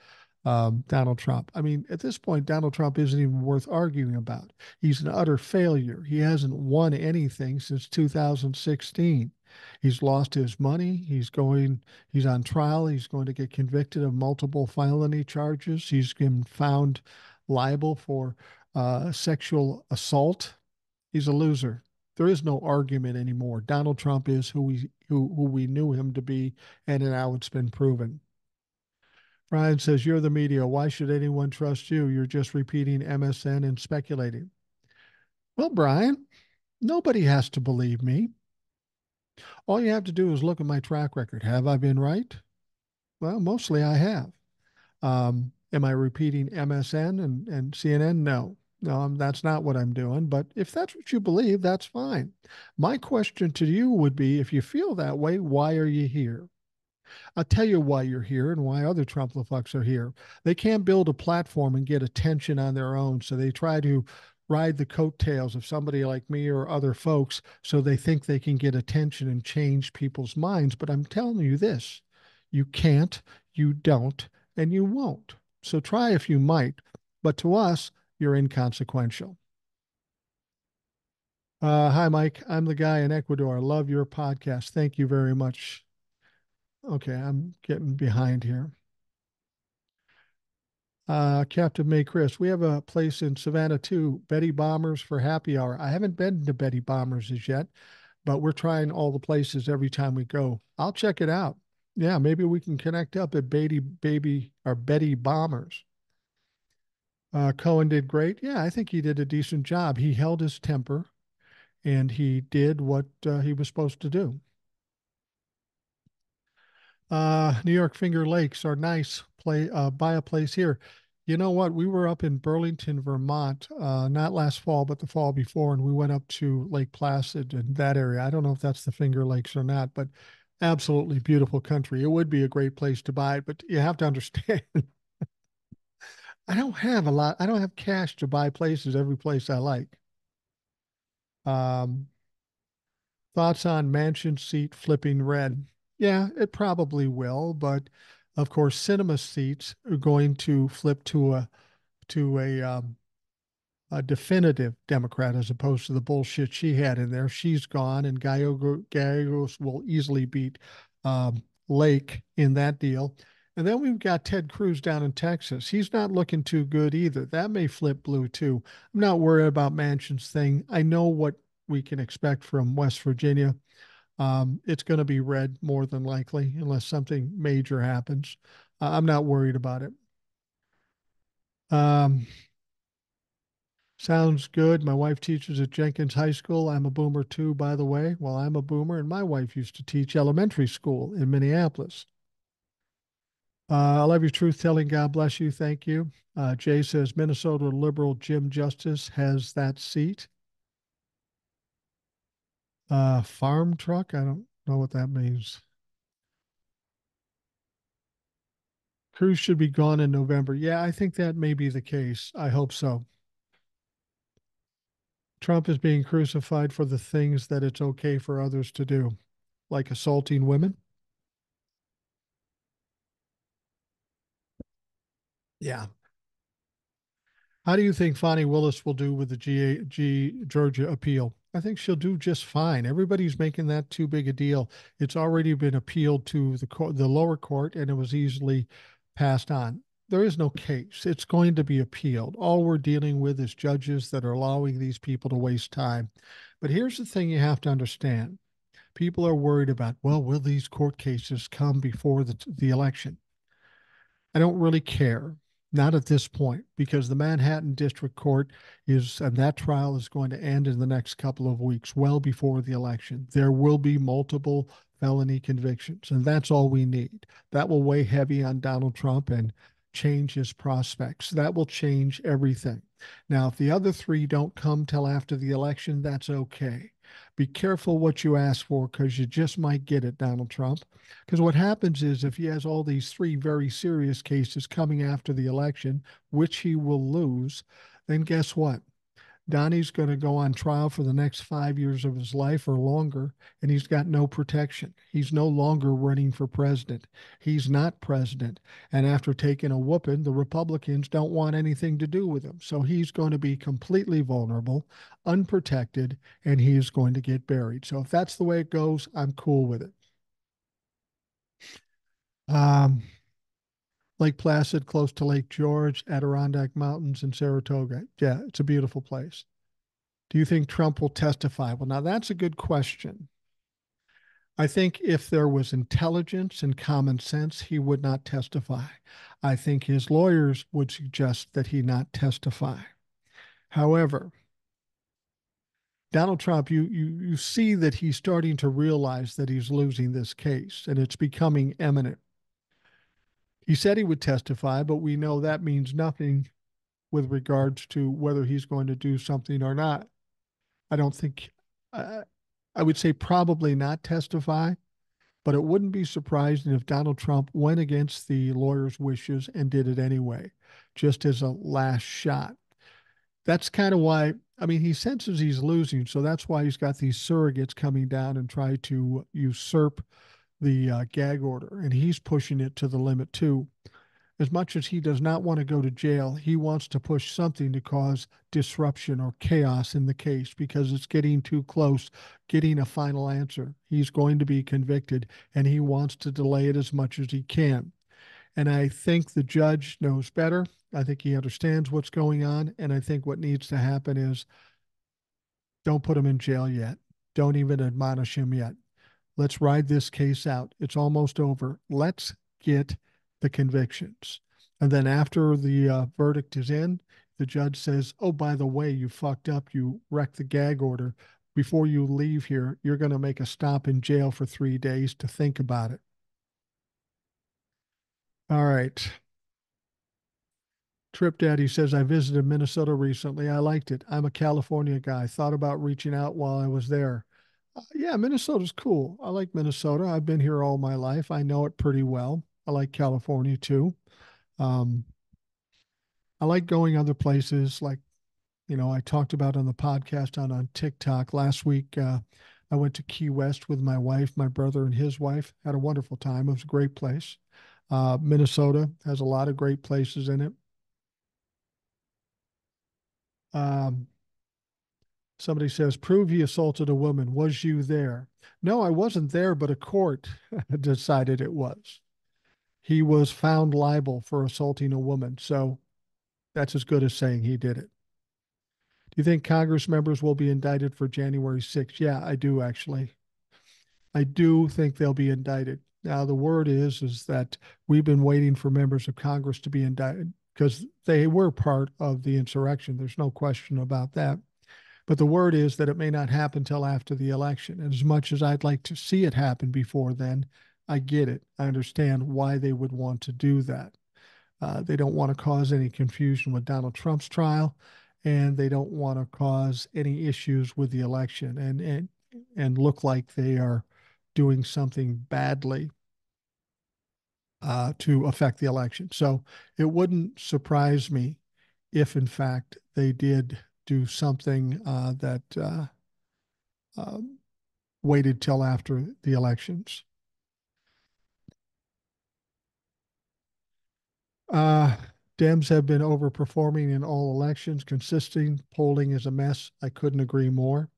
Donald Trump. I mean, at this point, Donald Trump isn't even worth arguing about. He's an utter failure. He hasn't won anything since 2016. He's lost his money. He's on trial. He's going to get convicted of multiple felony charges. He's been found liable for sexual assault. He's a loser. There is no argument anymore. Donald Trump is who we knew him to be, and now it's been proven. Brian says, "You're the media. Why should anyone trust you? You're just repeating MSN and speculating." Well, Brian, nobody has to believe me. All you have to do is look at my track record. Have I been right? Well, mostly I have. Am I repeating MSN and CNN? No. No, that's not what I'm doing. But if that's what you believe, that's fine. My question to you would be, if you feel that way, why are you here? I'll tell you why you're here and why other Trump-fucks are here. They can't build a platform and get attention on their own, so they try to ride the coattails of somebody like me or other folks so they think they can get attention and change people's minds. But I'm telling you this, you can't, you don't, and you won't. So try if you might, but to us, you're inconsequential. Hi, Mike. I'm the guy in Ecuador. I love your podcast. Thank you very much. Okay, I'm getting behind here. Captain May Chris, we have a place in Savannah too, Betty Bombers for happy hour. I haven't been to Betty Bombers as yet, but we're trying all the places every time we go. I'll check it out. Yeah, maybe we can connect up at Betty Bombers. Cohen did great. Yeah, I think he did a decent job. He held his temper and he did what he was supposed to do. New York Finger Lakes are nice. Buy a place here. You know what? We were up in Burlington, Vermont, not last fall, but the fall before, and we went up to Lake Placid and that area. I don't know if that's the Finger Lakes or not, but Absolutely beautiful country. It would be a great place to buy it, but you have to understand, I don't have a lot. I don't have cash to buy places every place I like. Um, Thoughts on mansion seat flipping red? Yeah, it probably will, but of course, cinema seats are going to flip to a definitive Democrat as opposed to the bullshit she had in there. She's gone, and Gallegos will easily beat Lake in that deal. And then we've got Ted Cruz down in Texas. He's not looking too good either. That may flip blue too. I'm not worried about Manchin's thing. I know what we can expect from West Virginia. It's going to be red more than likely, unless something major happens. I'm not worried about it. Um, Sounds good. My wife teaches at Jenkins High School. I'm a boomer too, by the way. Well, I'm a boomer, and my wife used to teach elementary school in Minneapolis. I love your truth telling. God bless you. Thank you. Jay says Minnesota liberal Jim Justice has that seat. Farm truck? I don't know what that means. Cruz should be gone in November. Yeah, I think that may be the case. I hope so. Trump is being crucified for the things that it's okay for others to do, like assaulting women. Yeah. How do you think Fonnie Willis will do with the Georgia appeal? I think she'll do just fine. Everybody's making that too big a deal. It's already been appealed to the lower court, and it was easily passed on. There is no case. It's going to be appealed. All we're dealing with is judges that are allowing these people to waste time. But here's the thing you have to understand. People are worried about, well, will these court cases come before the election? I don't really care. Not at this point, because the Manhattan District Court and that trial is going to end in the next couple of weeks, well before the election. There will be multiple felony convictions, and that's all we need. That will weigh heavy on Donald Trump and change his prospects. That will change everything. Now, if the other three don't come till after the election, that's okay. Be careful what you ask for because you just might get it, Donald Trump. Because what happens is if he has all these three very serious cases coming after the election, which he will lose, then guess what? Donnie's going to go on trial for the next 5 years of his life or longer, and he's got no protection. He's no longer running for president. He's not president. And after taking a whooping, the Republicans don't want anything to do with him. So he's going to be completely vulnerable, unprotected, and he is going to get buried. So if that's the way it goes, I'm cool with it. Um, Lake Placid, close to Lake George, Adirondack Mountains, and Saratoga. Yeah, it's a beautiful place. Do you think Trump will testify? Well, now that's a good question. I think if there was intelligence and common sense, he would not testify. I think his lawyers would suggest that he not testify. However, Donald Trump, you see that he's starting to realize that he's losing this case and it's becoming imminent. He said he would testify, but we know that means nothing with regards to whether he's going to do something or not. I don't think, uh, I would say probably not testify, but it wouldn't be surprising if Donald Trump went against the lawyer's wishes and did it anyway, just as a last shot. That's kind of why, I mean, he senses he's losing, so that's why he's got these surrogates coming down and try to usurp the gag order, and he's pushing it to the limit too. As much as he does not want to go to jail, he wants to push something to cause disruption or chaos in the case because it's getting too close, getting a final answer. He's going to be convicted and he wants to delay it as much as he can. And I think the judge knows better. I think he understands what's going on. And I think what needs to happen is don't put him in jail yet. Don't even admonish him yet. Let's ride this case out. It's almost over. Let's get the convictions. And then after the verdict is in, the judge says, oh, by the way, you fucked up. You wrecked the gag order. Before you leave here, you're going to make a stop in jail for 3 days to think about it. All right. Trip Daddy says, I visited Minnesota recently. I liked it. I'm a California guy. Thought about reaching out while I was there. Yeah, Minnesota's cool. I like Minnesota. I've been here all my life. I know it pretty well. I like California too. Um, I like going other places. Like, I talked about on the podcast on TikTok last week. I went to Key West with my wife, my brother, and his wife. Had a wonderful time. It was a great place. Minnesota has a lot of great places in it. Um, Somebody says, prove he assaulted a woman. Was you there? No, I wasn't there, but a court decided it was. He was found liable for assaulting a woman. So that's as good as saying he did it. Do you think Congress members will be indicted for January 6th? Yeah, I do actually. I do think they'll be indicted. Now, the word is that we've been waiting for members of Congress to be indicted because they were part of the insurrection. There's no question about that. But the word is that it may not happen till after the election. And as much as I'd like to see it happen before then, I get it. I understand why they would want to do that. They don't want to cause any confusion with Donald Trump's trial, and they don't want to cause any issues with the election and look like they are doing something badly to affect the election. So it wouldn't surprise me if, in fact, they did do something that um, waited till after the elections. Uh, Dems have been overperforming in all elections, consisting. Polling is a mess. I couldn't agree more.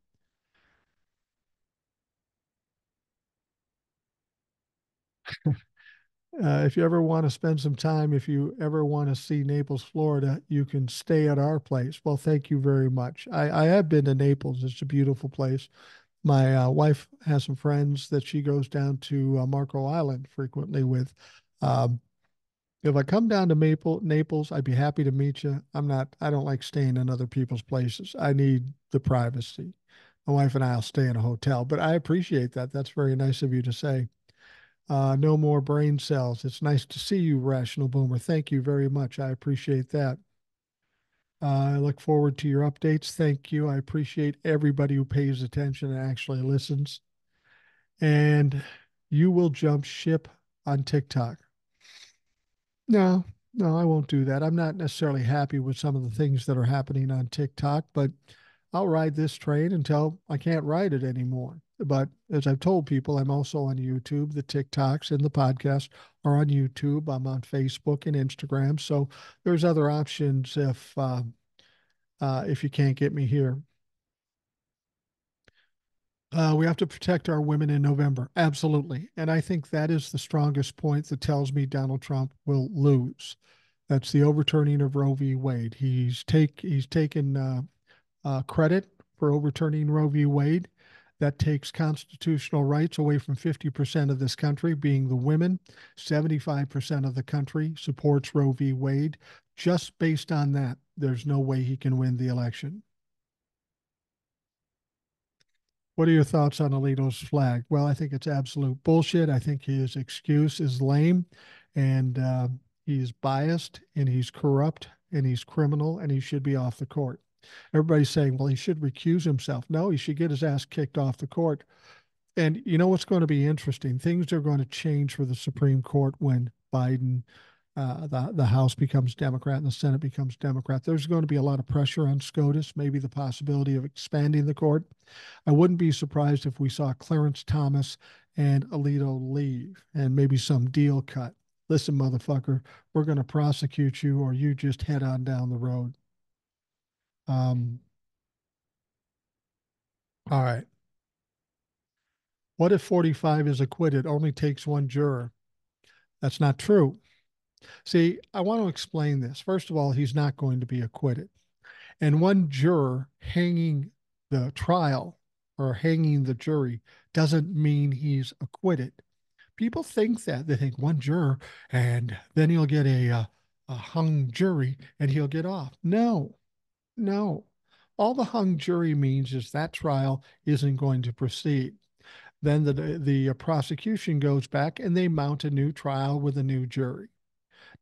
If you ever want to spend some time, if you ever want to see Naples, Florida, you can stay at our place. Well, thank you very much. I have been to Naples. It's a beautiful place. My wife has some friends that she goes down to Marco Island frequently with. Um, if I come down to Naples, I'd be happy to meet you. I don't like staying in other people's places. I need the privacy. My wife and I'll stay in a hotel, but I appreciate that. That's very nice of you to say. No more brain cells. It's nice to see you, Rational Boomer. Thank you very much. I appreciate that. I look forward to your updates. Thank you. I appreciate everybody who pays attention and actually listens. And you will jump ship on TikTok. No, no, I won't do that. I'm not necessarily happy with some of the things that are happening on TikTok, but I'll ride this train until I can't ride it anymore. But as I've told people, I'm also on YouTube. The TikToks and the podcast are on YouTube. I'm on Facebook and Instagram. So there's other options if you can't get me here. We have to protect our women in November. Absolutely. And I think that is the strongest point that tells me Donald Trump will lose. That's the overturning of Roe v. Wade. He's taken credit for overturning Roe v. Wade. That takes constitutional rights away from 50% of this country, being the women. 75% of the country supports Roe v. Wade. Just based on that, there's no way he can win the election. What are your thoughts on Alito's flag? Well, I think it's absolute bullshit. I think his excuse is lame, and he's biased, and he's corrupt, and he's criminal, and he should be off the court. Everybody's saying, well, he should recuse himself. No, he should get his ass kicked off the court. And you know what's going to be interesting? Things are going to change for the Supreme Court when the House becomes Democrat and the Senate becomes Democrat. There's going to be a lot of pressure on SCOTUS, maybe the possibility of expanding the court. I wouldn't be surprised if we saw Clarence Thomas and Alito leave and maybe some deal cut. Listen, motherfucker, we're going to prosecute you or you just head on down the road. Um, all right. What if 45 is acquitted? Only takes one juror. That's not true. See, I want to explain this. First of all, he's not going to be acquitted. And one juror hanging the trial or hanging the jury doesn't mean he's acquitted. People think that. They think one juror and then he'll get a hung jury and he'll get off. No, no. All the hung jury means is that trial isn't going to proceed. Then the prosecution goes back and they mount a new trial with a new jury.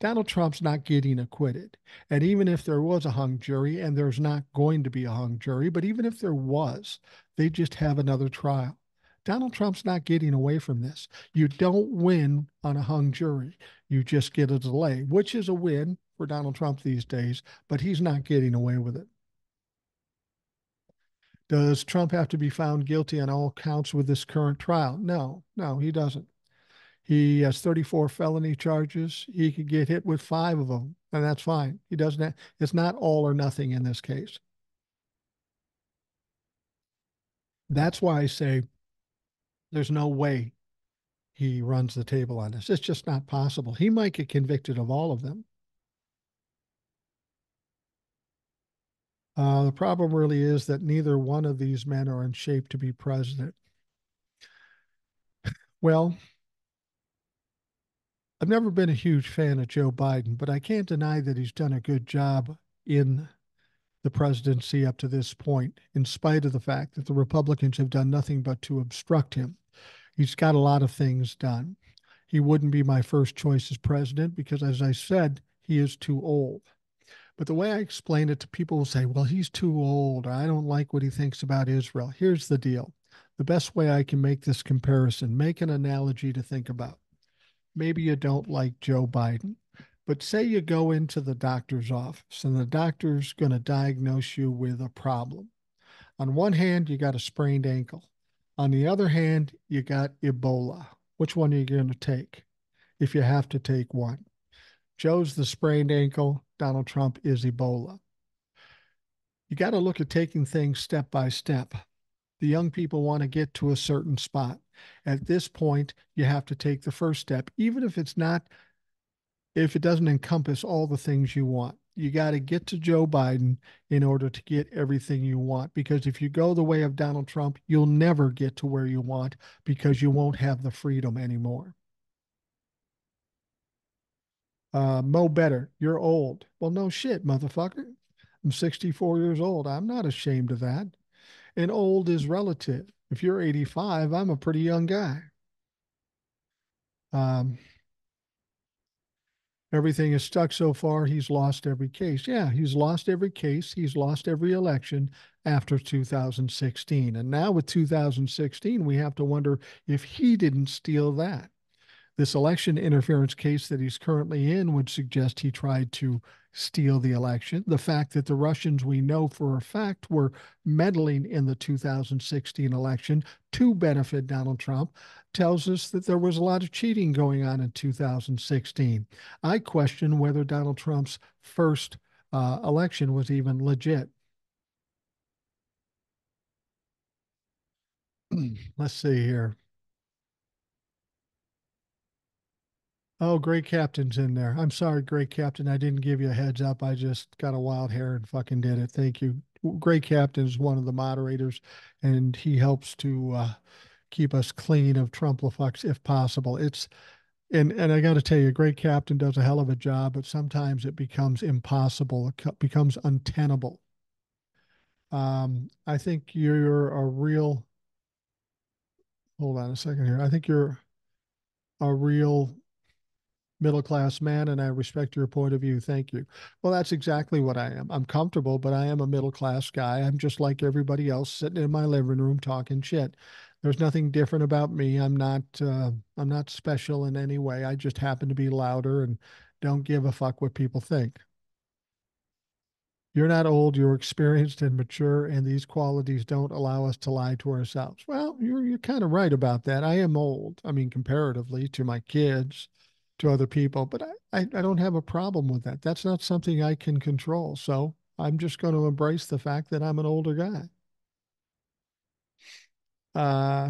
Donald Trump's not getting acquitted. And even if there was a hung jury, and there's not going to be a hung jury, but even if there was, they just have another trial. Donald Trump's not getting away from this. You don't win on a hung jury. You just get a delay, which is a win for Donald Trump these days, but he's not getting away with it. Does Trump have to be found guilty on all counts with this current trial? No, no, he doesn't. He has 34 felony charges. He could get hit with five of them, and that's fine. He doesn't have, it's not all or nothing in this case. That's why I say there's no way he runs the table on this. It's just not possible. He might get convicted of all of them. The problem really is that neither one of these men are in shape to be president. Well, I've never been a huge fan of Joe Biden, but I can't deny that he's done a good job in the presidency up to this point, in spite of the fact that the Republicans have done nothing but to obstruct him. He's got a lot of things done. He wouldn't be my first choice as president because, as I said, he is too old. But the way I explain it to people will say, well, he's too old. I don't like what he thinks about Israel. Here's the deal. The best way I can make this comparison, make an analogy to think about. Maybe you don't like Joe Biden, but say you go into the doctor's office and the doctor's going to diagnose you with a problem. On one hand, you got a sprained ankle. On the other hand, you got Ebola. Which one are you going to take if you have to take one? Joe's the sprained ankle. Donald Trump is Ebola. You got to look at taking things step by step. The young people want to get to a certain spot. At this point, you have to take the first step, even if it's not, if it doesn't encompass all the things you want. You got to get to Joe Biden in order to get everything you want. Because if you go the way of Donald Trump, you'll never get to where you want because you won't have the freedom anymore. Mo Better, you're old. Well, no shit, motherfucker. I'm 64 years old. I'm not ashamed of that. And old is relative. If you're 85, I'm a pretty young guy. Um, Everything is stuck so far. He's lost every case. Yeah, he's lost every case. He's lost every election after 2016. And now with 2016, we have to wonder if he didn't steal that. This election interference case that he's currently in would suggest he tried to steal the election. The fact that the Russians, we know for a fact, were meddling in the 2016 election to benefit Donald Trump tells us that there was a lot of cheating going on in 2016. I question whether Donald Trump's first election was even legit. Let's see here. Oh, Great Captain's in there. I'm sorry, Great Captain. I didn't give you a heads up. I just got a wild hair and fucking did it. Thank you. Great Captain is one of the moderators, and he helps to keep us clean of Trumplefux if possible. It's and I got to tell you, Great Captain does a hell of a job, but sometimes it becomes impossible. It becomes untenable. I think you're a real. Hold on a second here. I think you're a real middle class man, and I respect your point of view. Thank you. Well, that's exactly what I am. I'm comfortable, but I am a middle class guy. I'm just like everybody else, sitting in my living room talking shit. There's nothing different about me. I'm not special in any way. I just happen to be louder and don't give a fuck what people think. You're not old, you're experienced and mature, and these qualities don't allow us to lie to ourselves. Well, you're kind of right about that. I am old. I mean, comparatively to my kids, to other people, but I don't have a problem with that. That's not something I can control. So I'm just going to embrace the fact that I'm an older guy.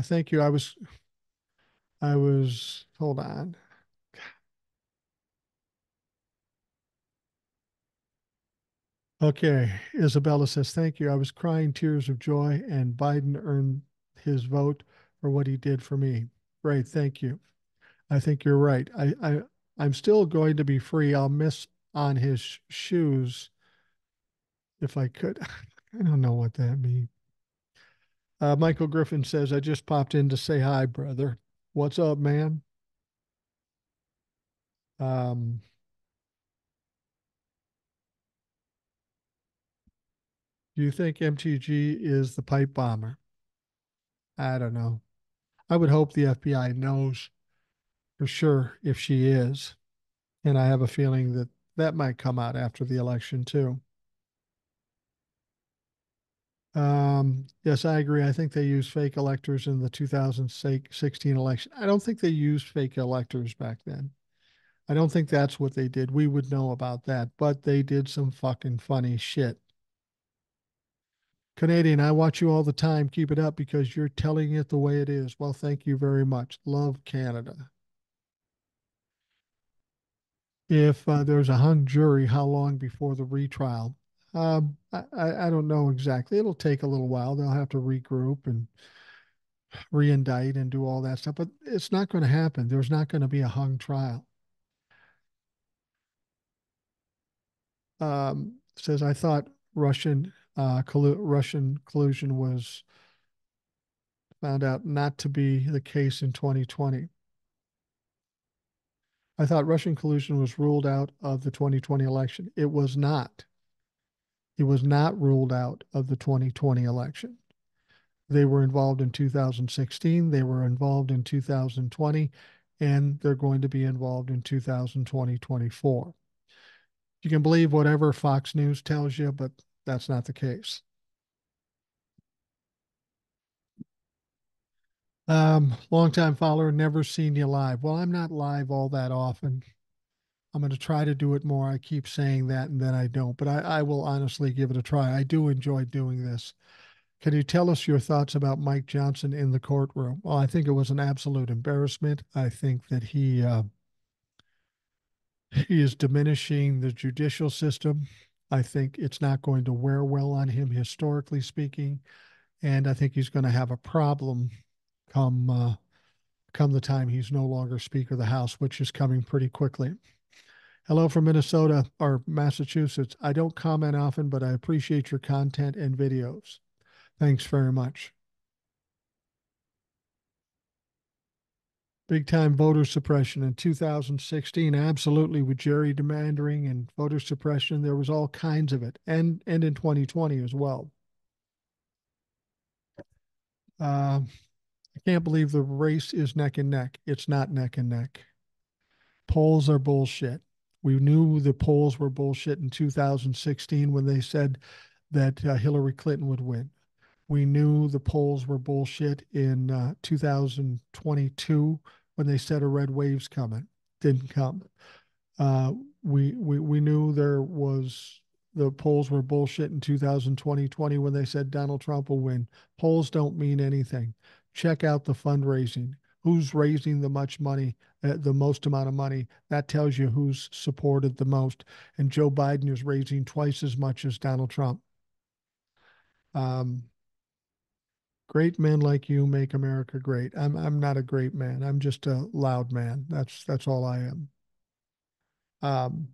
Thank you. Hold on. Okay. Isabella says, thank you. I was crying tears of joy, and Biden earned his vote for what he did for me. Great. Thank you. I think you're right. I'm still going to be free. I'll miss on his shoes if I could. I don't know what that means. Michael Griffin says, I just popped in to say hi, brother. What's up, man? Um, do you think MTG is the pipe bomber? I don't know. I would hope the FBI knows for sure if she is. And I have a feeling that that might come out after the election too. Yes, I agree. I think they used fake electors in the 2016 election. I don't think they used fake electors back then. I don't think that's what they did. We would know about that, but they did some fucking funny shit. Canadian, I watch you all the time. Keep it up because you're telling it the way it is. Well, thank you very much. Love Canada. If there's a hung jury, how long before the retrial? I don't know exactly. It'll take a little while. They'll have to regroup and re-indict and do all that stuff, but it's not going to happen. There's not going to be a hung trial. Says I thought Russian collusion was found out not to be the case in 2020. I thought Russian collusion was ruled out of the 2020 election. It was not. It was not ruled out of the 2020 election. They were involved in 2016, they were involved in 2020, and they're going to be involved in 2020, 24. You can believe whatever Fox News tells you, but that's not the case. Longtime follower, never seen you live. Well, I'm not live all that often. I'm going to try to do it more. I keep saying that and then I don't, but I will honestly give it a try. I do enjoy doing this. Can you tell us your thoughts about Mike Johnson in the courtroom? Well, I think it was an absolute embarrassment. I think that he is diminishing the judicial system. I think it's not going to wear well on him, historically speaking, and I think he's going to have a problem come come the time he's no longer Speaker of the House, which is coming pretty quickly. Hello from Minnesota or Massachusetts. I don't comment often, but I appreciate your content and videos. Thanks very much. Big time voter suppression in 2016, absolutely, with gerrymandering and voter suppression. There was all kinds of it, and in 2020 as well. I can't believe the race is neck and neck. It's not neck and neck. Polls are bullshit. We knew the polls were bullshit in 2016 when they said that Hillary Clinton would win. We knew the polls were bullshit in 2022 when they said a red wave's coming. Didn't come. Uh, we knew there was the polls were bullshit in 2020 when they said Donald Trump will win. Polls don't mean anything. Check out the fundraising. Who's raising the much money, the most amount of money? That tells you who's supported the most. And Joe Biden is raising twice as much as Donald Trump. Um, Great men like you make America great. I'm not a great man. I'm just a loud man. That's all I am. Um,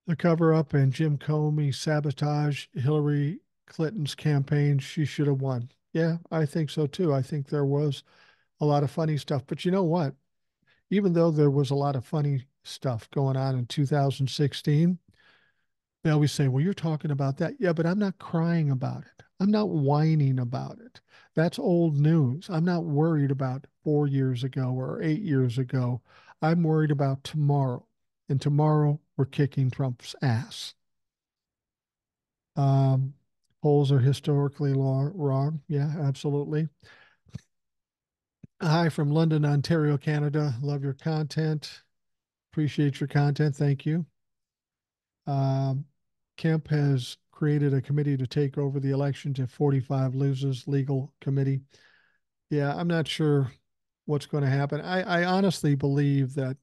the cover up and Jim Comey sabotage Hillary Clinton's campaign. She should have won. Yeah, I think so too. I think there was a lot of funny stuff. But you know what? Even though there was a lot of funny stuff going on in 2016, they always say, well, you're talking about that. Yeah, but I'm not crying about it. I'm not whining about it. That's old news. I'm not worried about 4 years ago or 8 years ago. I'm worried about tomorrow. And tomorrow we're kicking Trump's ass. Um, Polls are historically wrong. Yeah, absolutely. Hi from London, Ontario, Canada. Love your content. Appreciate your content. Thank you. Um, Kemp has created a committee to take over the election to 45 loses legal committee. Yeah, I'm not sure what's going to happen. I honestly believe that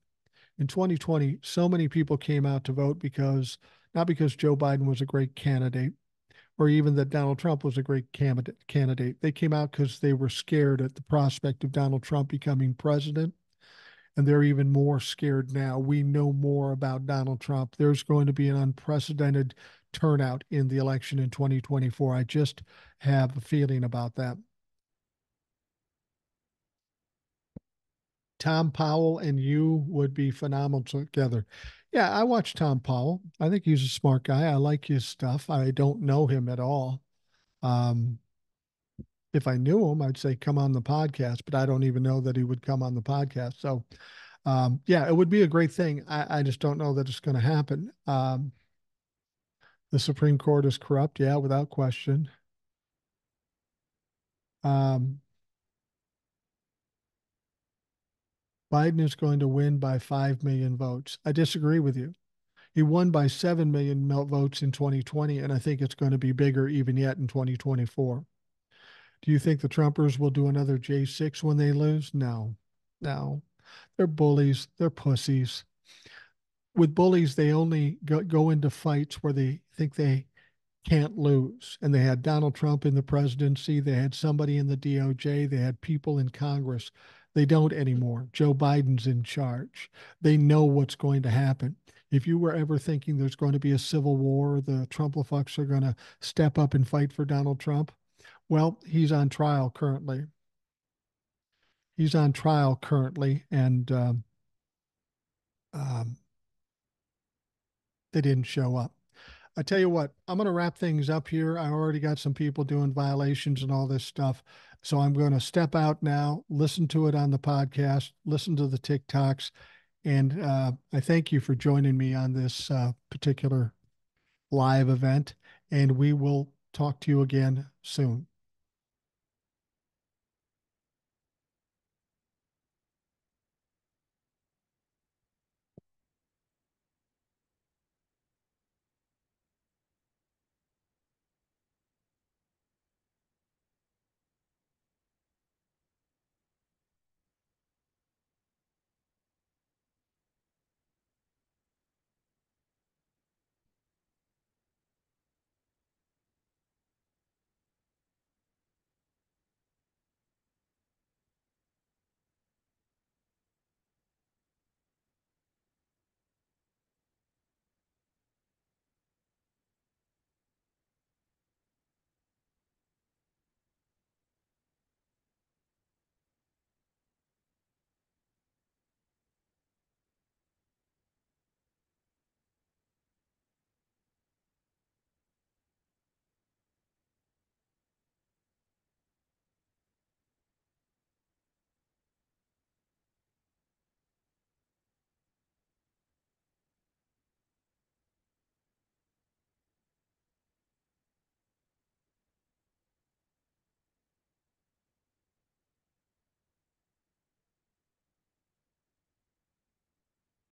in 2020, so many people came out to vote because not because Joe Biden was a great candidate or even that Donald Trump was a great candidate. They came out because they were scared at the prospect of Donald Trump becoming president. And they're even more scared now. We know more about Donald Trump. There's going to be an unprecedented turnout in the election in 2024. I just have a feeling about that. Tom Powell and you would be phenomenal together. Yeah, I watch Tom Powell. I think he's a smart guy. I like his stuff. I don't know him at all. Um, if I knew him, I'd say come on the podcast, but I don't even know that he would come on the podcast. So, yeah, it would be a great thing. I just don't know that it's going to happen. The Supreme Court is corrupt, yeah, without question. Um, Biden is going to win by 5 million votes. I disagree with you. He won by 7 million votes in 2020, and I think it's going to be bigger even yet in 2024. Do you think the Trumpers will do another J6 when they lose? No, no. They're bullies. They're pussies. With bullies, they only go into fights where they think they can't lose. And they had Donald Trump in the presidency. They had somebody in the DOJ. They had people in Congress. They don't anymore. Joe Biden's in charge. They know what's going to happen. If you were ever thinking there's going to be a civil war, the Trump-a-fucks are going to step up and fight for Donald Trump, well, he's on trial currently. He's on trial currently, and um, they didn't show up. I tell you what, I'm going to wrap things up here. I already got some people doing violations and all this stuff. So I'm going to step out now, listen to it on the podcast, listen to the TikToks. And I thank you for joining me on this particular live event. And we will talk to you again soon.